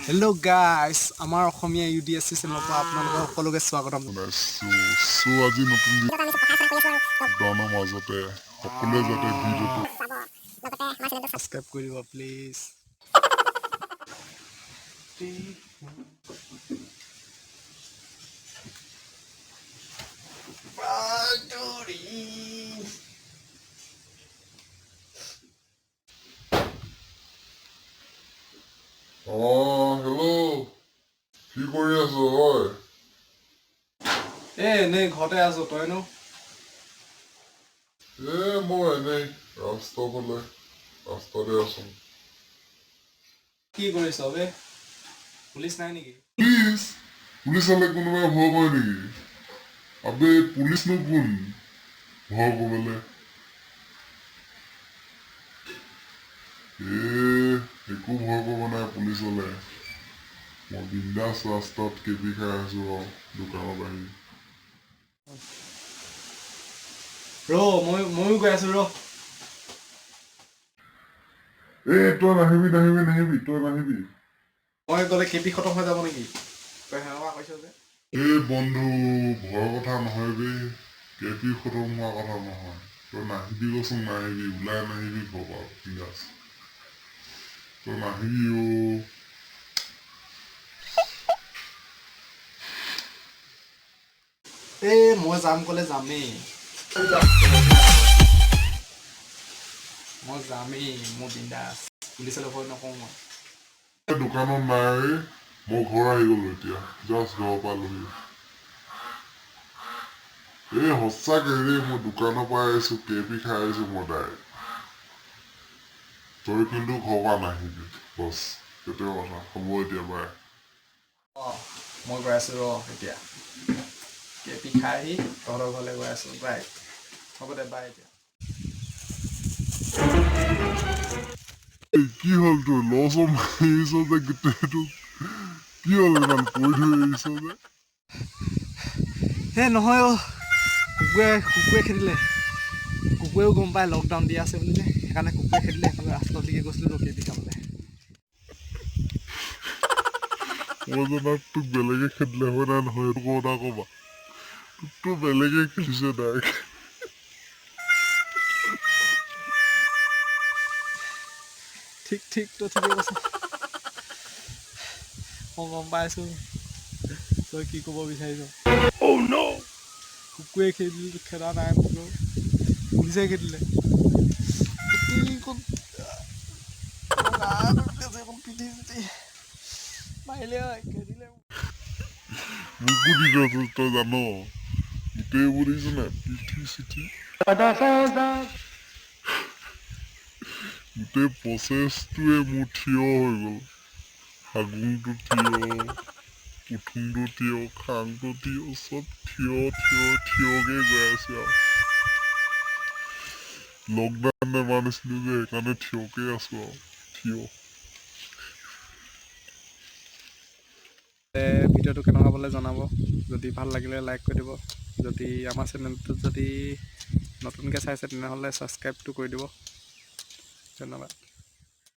Hello guys, আমাৰ অসমীয়া UDSC চেনেলৰ পৰা আপোনালোকক সকলোকে স্বাগতম জনাইছো। আজি নতুন লকডাউনৰ মাজতে সকলোৱে যাতে ভিডিঅ'টো সাবস্ক্ৰাইব কৰি দিব প্লিজ। হেল্ল' কি কৰি আছ হয়? এনেই ঘৰতে আছো, তইনো? মই এনেই ৰাস্তাতে আছো। কি কৰিছ বে? পুলিচ নাই নেকি? পুলিচ হ'লে কোনোবাই ভয় কৰে নেকি? আবে পুলিচনো কোন ভয় কৰিবলে? একো ভয় কৰিব নাই পুলিচ হ'লে। মই বিন্দাছ ৰাস্তাত কেপি খাই আছো আৰু দোকানৰ বাহিৰে। ময়ো গৈ আছো তই নাহিবি তই নাহিবি। মই গ'লে কেপি খতম হৈ যাব নেকি? তই সেনেকুৱা কৈছ যে। বন্ধু ভয়ৰ কথা নহয় বে, কেপি খতম হোৱা কথা নহয়। তই নাহিবি কচোন, নাহিবি ওলাই নাহিবি ঘৰৰ পৰা বিন্দাছ। তই নাহিবি মই যাম ক'লে যামেই। মই বিন্দাছ। পুলিচলৈ ভয় নকৰোঁ মই। দোকানত নাই, মই ঘৰ আহি গলো এতিয়া, জাষ্ট ঘৰৰ পৰা আলহী। সঁচাকে মই দোকানৰ পৰা আহিছো, কেপি খাই আহিছো মই ডাইৰেক্ট। তই কিন্তু ঘৰৰ পৰা নাহিবি বছ, সেইটোৱে কথা। হ'ব এতিয়া বাই। মই গৈ আছো এতিয়া। কেপি খাই আহি তহঁতৰ ঘৰলৈ গৈ আছো, বাই। হ'ব দে, বাই এতিয়া। কি হ'ল তোৰ লচৰ মাৰিছ যে গোটেইটো? কি হ'ল ইমান পৰি ধৰি আহিছ যে? নহয় কুকুৰে খেদিলে। কুকুৰেও গম পায় লকডাউন দি আছে বুলি যে, সেইকাৰণে কুকুৰে খেদিলে। সেইকাৰণে ৰাস্তাৰ দিকে গৈছিলোঁ কেপি খাবলৈ। মই জনাত তোক বেলেগে খেদিলে হয় নাই নহয় এইটো কথা কবা। তোকতো বেলেগে খেদিছে ডাইৰেক্ট। ঠিক তই ঠিকে কৈছ। মই গম পাইছো তই কি ক'ব বিচাৰিছ। কুকুৰে খেদা নাই মোক, পুলিচে খেদিলে। মোকো দি তই জান গোটেইবোৰ দেখিছ নাই পিঠি চিঠি। গোটেই প্ৰচেছটোৱে মোৰ থিয় হৈ গ'ল। হাগুংটো থিয়, পুঠুংটো থিয়, খাংটো থিয়, চব থিয়কে গৈ আছে আৰু। লকডাউন নেমাৰ নাছিলো যে, সেইকাৰণে থিয়কে আছো আৰু থিয়। ভিডিঅ'টো কেনেকুৱা পালে জনাব। যদি ভাল লাগিলে লাইক কৰি দিব। যদি আমাৰ চেনেলটোত যদি নতুনকৈ চাইছে তেনেহ'লে ছাবস্ক্ৰাইবটো কৰি দিব। ধন্যবাদ।